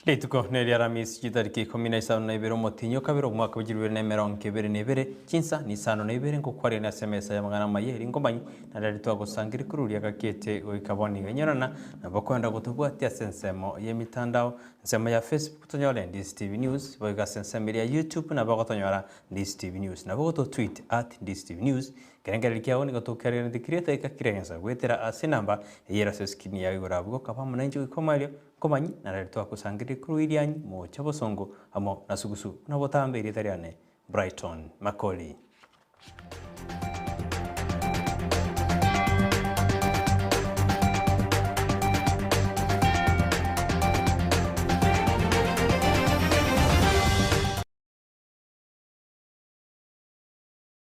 Leituko neri aramis jitariki 15 na ibere motinyo kabiro mwaka w'igihumbi na mirongo ibiri n'ibere Chinsa Isano na ibere ngukwari na SMS ya magana mayeri ngomanyi na rari twagusangiri kururia gakete oikaboni ganyarana na bakwenda gutubwatia sensemo yemitandao nsema ya Facebook tonyora Ndizi TV News boiga sensemo ya YouTube na bagotonyora Ndizi TV News na bogoto tweet @Ndizi TV News kerengera kiao ni gotokerera ndikireta ikakirenza gwetera asinamba yera seskini ya igorabwo kapa munanji ikomalio komanyi na rari twakusangiri kuruirianyi mo chabosongo amo nasugusu na botambe iritariane Brighton Makoli.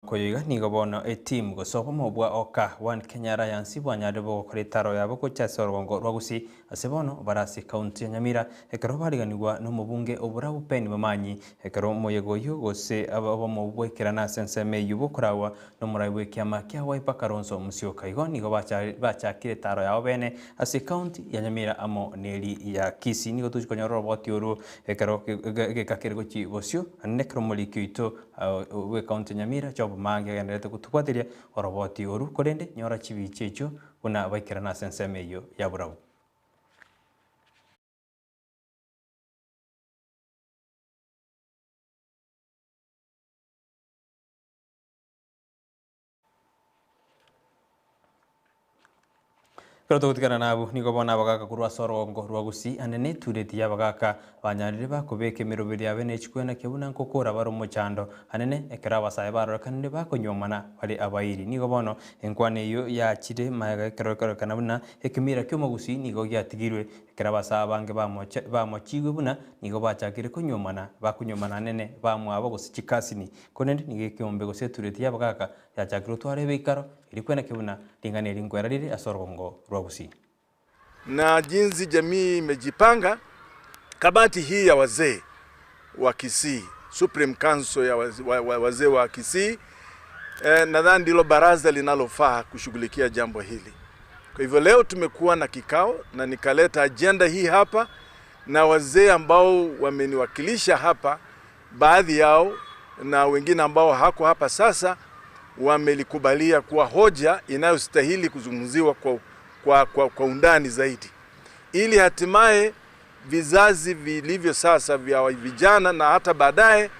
Koyiga ni gobono team go sopo mobwa oka one Kenya Alliance bwanyade bo koritaro yabo ko chasorgongo rwagusi asebono barasi county ya Nyamira ekero bariganirwa no mubunge obura bupeni bamanyi ekero moyego yogose abo mubwekera na senseme yubo kurawa no muraiwe kyama kya Wiper Kalonzo Musyoka igo ni go bacha kiritaro yabo bene ase county ya Nyamira amo neri ya Kisii ni go tuchikonyoro boti oru ekero gekakirgo chi bosyo nekro molikyo ito we county Nyamira job mange genderete kutukwatiria oroboti oru korende nyora chibi checho una baikira na senseme yo ya burabu. Pero tukutikana nabu niko bona bagaka kurwa sorongo rwagusi anene tureti ya bagaka banyarire bakubeke mirobiri ya bene chikwena kebuna nkokora baro mochando anene ekera basaye baro kanne bakonyomana bali abairi niko bono enkwane yo ya chide mayaga ekero kanabuna ekimira kyo magusi niko gyatigirwe ekera basaba bange bamochigwe buna niko bachakire bakunyomana nene bamwabo gusichikasini konende nige kyombe gose tureti ya bagaka ya chakiro tware beikaro ilikwena kebuna lingane lingwera lile asorongo rwagusi. Na jinsi jamii imejipanga, kamati hii ya wazee wa Kisii, Supreme Council ya wazee wa Kisii, nadhani ndilo baraza linalofaa kushughulikia jambo hili. Kwa hivyo leo tumekuwa na kikao na nikaleta agenda hii hapa na wazee ambao wameniwakilisha hapa, baadhi yao na wengine ambao hako hapa sasa wamelikubalia kuwa hoja inayostahili kuzungumziwa kwa undani zaidi, ili hatimaye vizazi vilivyo sasa vya vijana na hata baadaye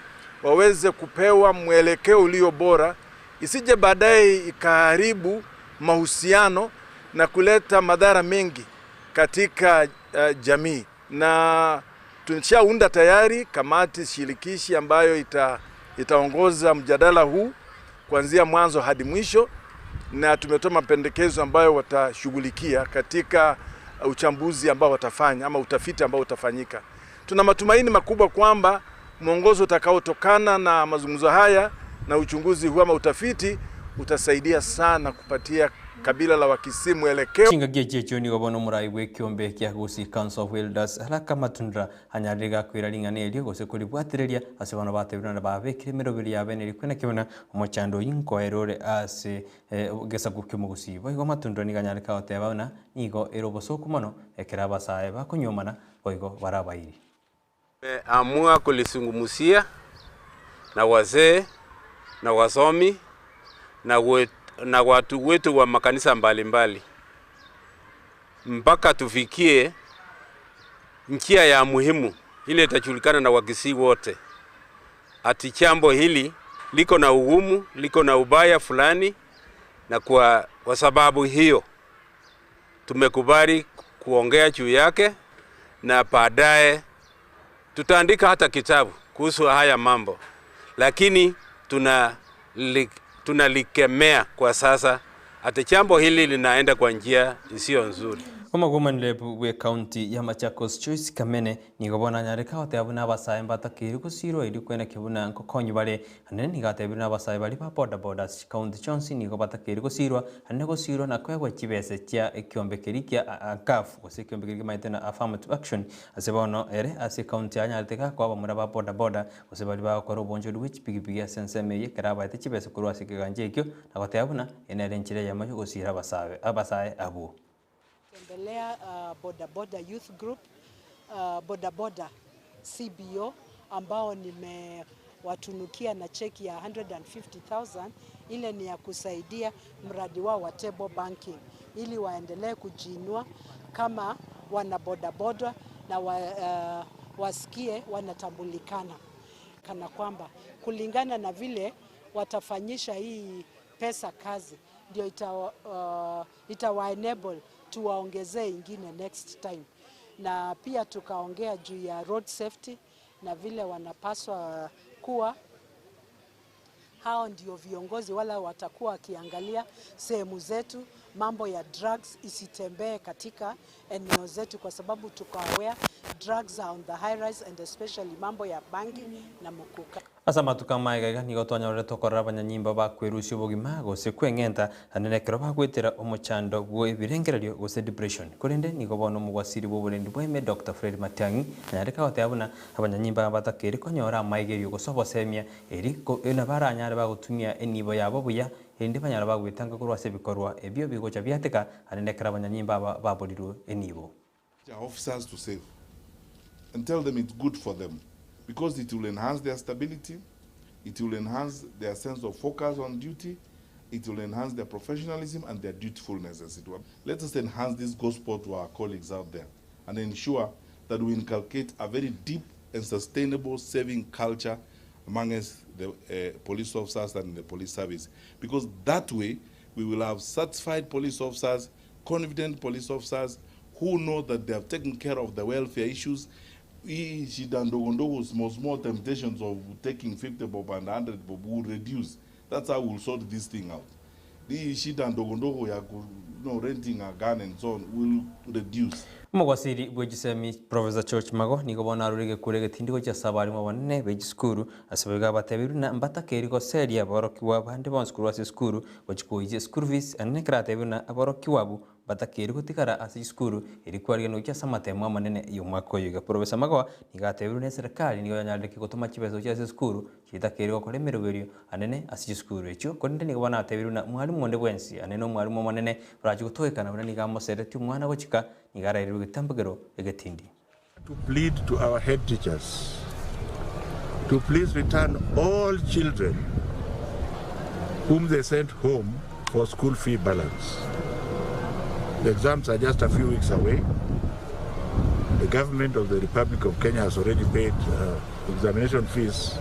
waweze kupewa mwelekeo ulio bora, isije baadaye ikaharibu mahusiano na kuleta madhara mengi katika jamii. Na tunishaunda tayari kamati shirikishi ambayo itaongoza mjadala huu kuanzia mwanzo hadi mwisho, na tumetoa mapendekezo ambayo watashughulikia katika uchambuzi ambao watafanya ama utafiti ambao utafanyika. Tuna matumaini makubwa kwamba mwongozo utakaotokana na mazungumzo haya na uchunguzi huu ama utafiti utasaidia sana kupatia kabila la Wakisii mwelekeo. Chingagie checho ni gobono muraiwe kyombe kya Gusii Council of Elders haraka matundra hanyarega kwiraringane elio gose kulibwatireria asebana batebina na babekire mirobiri ya bene likwena kibona omochando yinko erore ase gesa gukimo Gusii boigo matundra ni ganyareka otebana nigo erobosoku mono ekera basaye bakonyomana boigo barabairi. Amua kulisungumusia na wazee na wasomi na watu wetu wa makanisa mbalimbali mpaka tufikie njia ya muhimu ile itajulikana na Wakisii wote ati jambo hili liko na ugumu, liko na ubaya fulani, na kwa sababu hiyo tumekubali kuongea juu yake, na baadaye tutaandika hata kitabu kuhusu haya mambo, lakini tunalikemea kwa sasa ati jambo hili linaenda kwa njia isiyo nzuri. Omagoma nilebu we county ya Machakos Choice Kamene ni gobona nyareka otebuna basaye batakiri kusiro iri kwena kibuna nkokonyi bare anene ni gatebuna basaye bari ba boda county Johnson ni gobatakiri kusirwa anene kusirwa na kwegwa kibese kya ekyombekeri kya ACAF gose ekyombekeri maitena affirmative action asebono ere ase county ya nyareka kwa bamura ba boda gose bari ba koro bonjo which pigipigi senseme ye karaba ite kibese kurwa sikiganje ekyo na gotebuna enere nchire ya mayo gosira abasaye abo. Tembelea boda youth group bodaboda CBO ambao nimewatunukia na cheki ya 150,000. Ile ni ya kusaidia mradi wao wa table banking ili waendelee kujiinua kama wana bodaboda na wasikie wanatambulikana, kana kwamba kulingana na vile watafanyisha hii pesa kazi ndio itawa enable tuwaongezee ingine next time. Na pia tukaongea juu ya road safety na vile wanapaswa kuwa hao ndio viongozi wala watakuwa wakiangalia sehemu zetu, mambo ya drugs isitembee katika eneo zetu, kwa sababu tuko aware drugs are on the high rise and especially mambo ya bangi na mukuka. Asa matuka maigaiga nigo twanyore tokorra abanyanyimba bakwerusia obogima gose kweng'enta anenekero bagwetera omochando gwo ebirengererio gose depression korende nigo bono omogwasiri bw'oborendi bweme Dr. Fred Matiang'i nanyareka gotea buna abanyanyimba batakeri konyora amaigerio gose obosemia eri ena baranyare bagotumia enibo yabo buya ende banyara bagwetanga korwa ase ebikorwa ebio bigocha biateka anenekera abanyanyimba baborirwe enibo. Officers to save and tell them it's good for them, because it will enhance their stability, it will enhance their sense of focus on duty, it will enhance their professionalism and their dutifulness as it were. Let us enhance this gospel to our colleagues out there and ensure that we inculcate a very deep and sustainable saving culture amongst the police officers and the police service, because that way we will have satisfied police officers, confident police officers who know that they have taken care of the welfare issues. Small temptations of taking 50 bob and 100 bob will reduce. That's how we'll sort this thing out. The shida ndogondogo ya renting a gun and so on will reduce. Mogwasiri bwegisemi Professor George Mago nigo bona arurige kurege tindigo cha sabari mo banne beji skuru asabega batebiru na mbatakeri go seria boroki wa bande bon skuru ase skuru gochikoije skuru fees anne kratebiru na aboroki wabu batakeri gutikara ase skuru eri kwariga no cha samatemo manene yo makoyiga. Professor Mago nigatebiru ne serikali nigo yanyandike gutuma chibezo cha ase skuru chitakeri go koremeruberio anene ase skuru echo konde nigo bona atebiru na mwalimu monde bwensi anene mwalimu manene raji gutoekana bana niga mosereti mwana gochika nigara eri gutambagero egetindi. To plead to our head teachers to please return all children whom they sent home for school fee balance. The exams are just a few weeks away. The government of the Republic of Kenya has already paid examination fees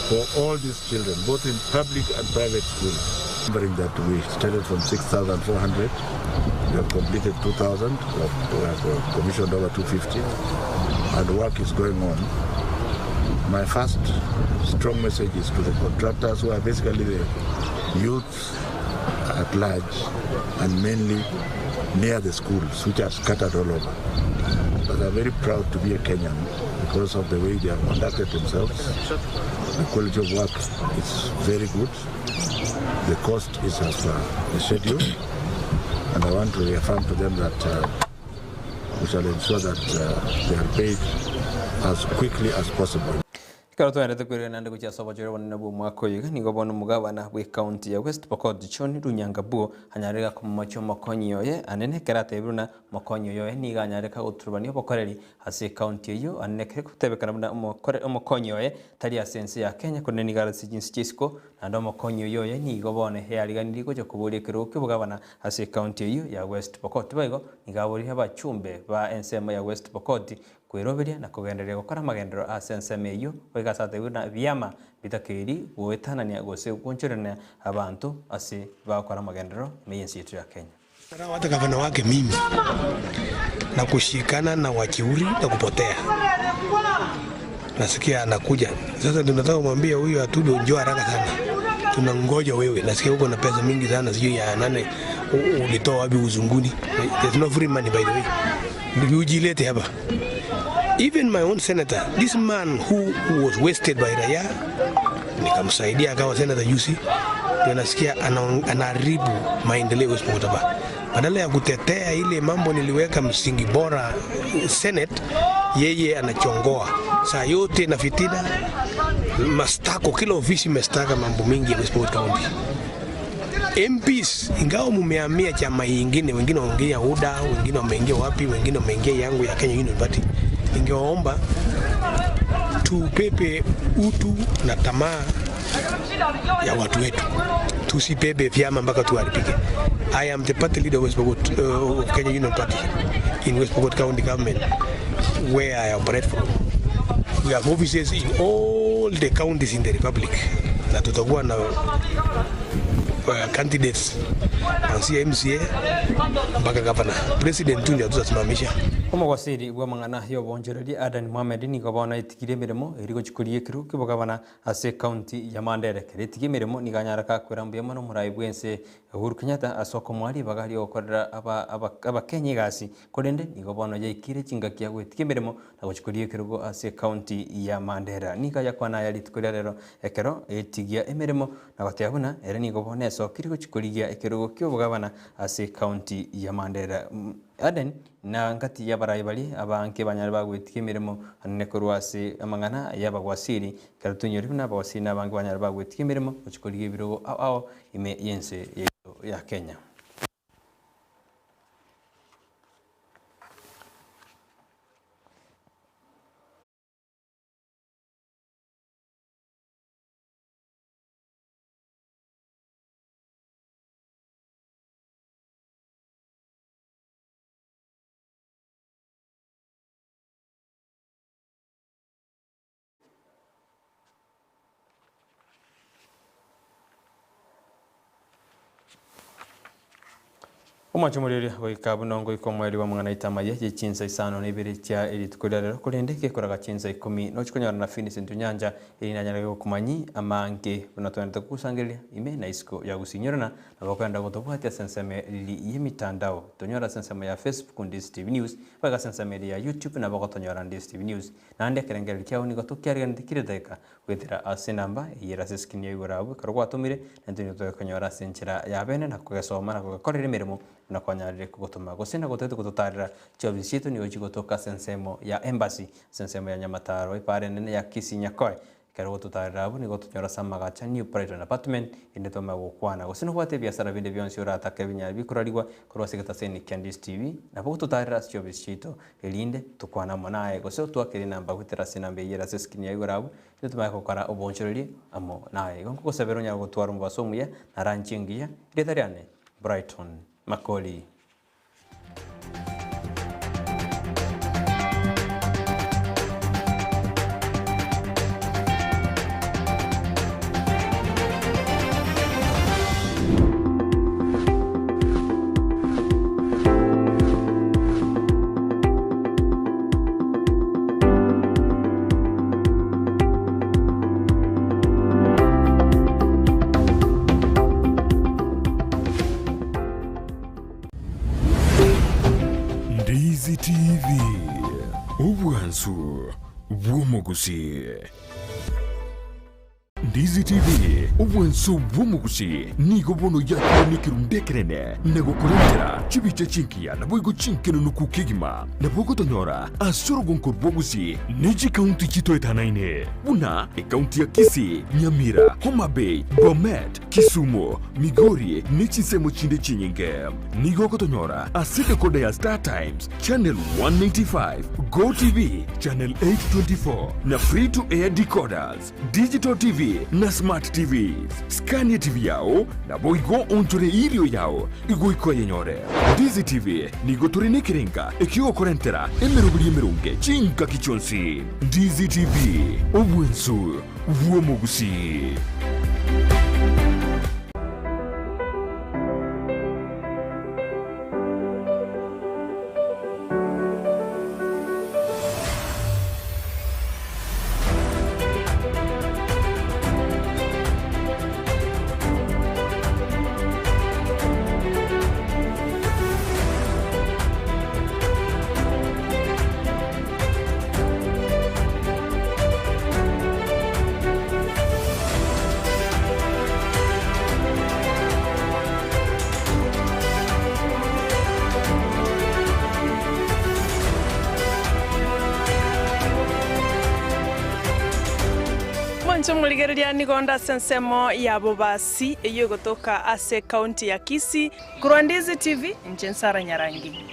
for all these children, both in public and private schools. Remembering that we started from 6,400, we have completed 2,000, we have commissioned over 250, and work is going on. My first strong message is to the contractors, who are basically the youth at large and mainly near the schools, which are scattered all over. But I'm very proud to be a Kenyan because of the way they have conducted themselves. The quality of work is very good. The cost is as per the schedule. And I want to reaffirm to them that we shall ensure that they are paid as quickly as possible. Karoto ende tukwire nande kucha soba jore wanene bu mwako yiga nigo bono mugabana bwe county ya West Pokot choni runyanga bu hanyarega ku macho makonyo ye anene karate biruna makonyo yo niga hanyarega uturubani obokoreri hasi county yo anene kere kutebekana buna omokonyo ye tali asense ya Kenya kone niga rasi jinsi chisco nando makonyo yo ye nigo bone yariganiri ko kuburi kiruke bugabana hasi county yo ya West Pokot baigo niga buri abachumbe ba ensema ya West Pokot kwiroberia na kugenderia gukora magendero asenseme iyo wegasate wina byama bitakeri wetanania gose kunchirana abantu ase bakora magendero meyensi yetu ya Kenya. Hata gavana wake mimi na kushikana na wakiuri na kupotea. Nasikia anakuja. Sasa tunataka kumwambia huyu atudo njoo haraka sana. Tunangoja wewe. Nasikia uko na pesa mingi sana sijui ya nane ulitoa wapi uzunguni. There's no free money by the way. Ndio ujilete hapa. Even my own senator, this man who was wasted by Raya, nikamsaidia akawa senator juzi, ndio nasikia anaharibu maendeleo West Pokot. Badala ya kutetea ile mambo niliweka msingi bora Senate, yeye anachongoa. Saa yote na fitina, mastako, kila ofisi mastaka mambo mingi ya West Pokot County. MPs ingawa mumehamia chama nyingine, wengine wameingia UDA, wengine wameingia wapi, wengine wameingia yangu ya Kenya Union Party. Ningeomba tupepe utu na tamaa ya watu wetu. Tusipepe vyama mpaka tuharibike. I am the party leader of West Pokot of Kenya Union Party in West Pokot County Government, where I operate from. We have offices in all the counties in the Republic. Na tutakuwa na candidates kuanzia MCA mpaka governor. President tu ndio tutasimamisha. Omogosiri bwa mangana yo bonjoreri Adan Mohamed ni gabana itikire mirimo irigo chikurie kiru kibogabana ase county ya Mandera itikire mirimo ni ganyaraka kwerambuye mono murai bwense Uhuru Kenyatta asoko mwari bagari okorera aba Kenya gasi kodende ni gabana ya ikire chingaki ya itikire mirimo na gochikurie kirugo ase county ya Mandera ni kaya kwana ya litukure rero ekero etigia emirimo na gotyabuna ere ni gabana esokiri gochikuria ekirugo kibogabana ase county ya Mandera. Aden na ngati ya barayibali abanke banyari bagwitiye mirimo anne kurwasi amangana yabagwasiri karutunyori na bagwasiri na abanke banyari bagwitiye mirimo uchikoliye biro ao ime yense ya Kenya. Omachumuriri goikabu nongo ikomweli wa mwana Amayia Chinsa Isano ni Ibere tia elitukolera kulendeke koraga Chinsa 10 no chikonyora na fini sentunyanja ilinanyara kumanyi amanke bunatwenda kusangelia ime na isko ya gusinyorana abakwenda gotobwata senseme lili yemitandao tonyora senseme ya Facebook Ndizi TV News baga senseme ya YouTube na bagotonyora Ndizi TV News nande kerengera kyao ni gotokyarira ndikire deka wethira asenamba yera seskinye yurabu karwatumire ndenyo tokonyora senchira ya bene na kugasoma na kugakorera mirimo na kwanyarire kugotoma gosena gotetu kutotarira chobisitu ni oji gotoka sensemo ya embassy sensemo ya Nyamataro ipare nene ya Kisinyakoy kero gototarira abo ni gotonyora samagacha new private apartment inde toma gokwana gosena kwate biasara binde byonsi urata kebinya bikurarigwa korwasigata seni Ndizi TV na gototarira chobisitu elinde tukwana monaye gose twakiri namba gutera sinambe yera seskinya yurabu inde toma kokara obonchoreri amo naye gonko sebero nya gotwara mubasomuye na ranchingia ide Brighton Makoli. Ndizi TV Ubwansu Bwumugusi. Ndizi TV Ubwansu Bwumugusi nigo bono yakoni kirundekerene nego kurendera chibiche chinkia na boigo chinkeno nukukigima na bogo tonyora asoro gonko Bwogusi neji county chito etanaine una county ya Kisii, Nyamira, Homa Bay, Bomet, Kisumu, Migori nechi semo chinde chinyinge nigo kotonyora asite kode ya Star Times channel 195 Go TV channel 824 na free to air decoders digital TV na smart TV Scania TV yao na boigo onchore ilio yao igo iko yenyore Ndizi TV nigo turine kirenga ikiwa korentera emerubiri emerunge chinka kichonsi Ndizi TV Ubwensu Bwumugusi. Muligereria nigonda sensemo ya bobasi eyo gotoka ase county ya Kisii. Ndizi TV Nchensara Nyarangi.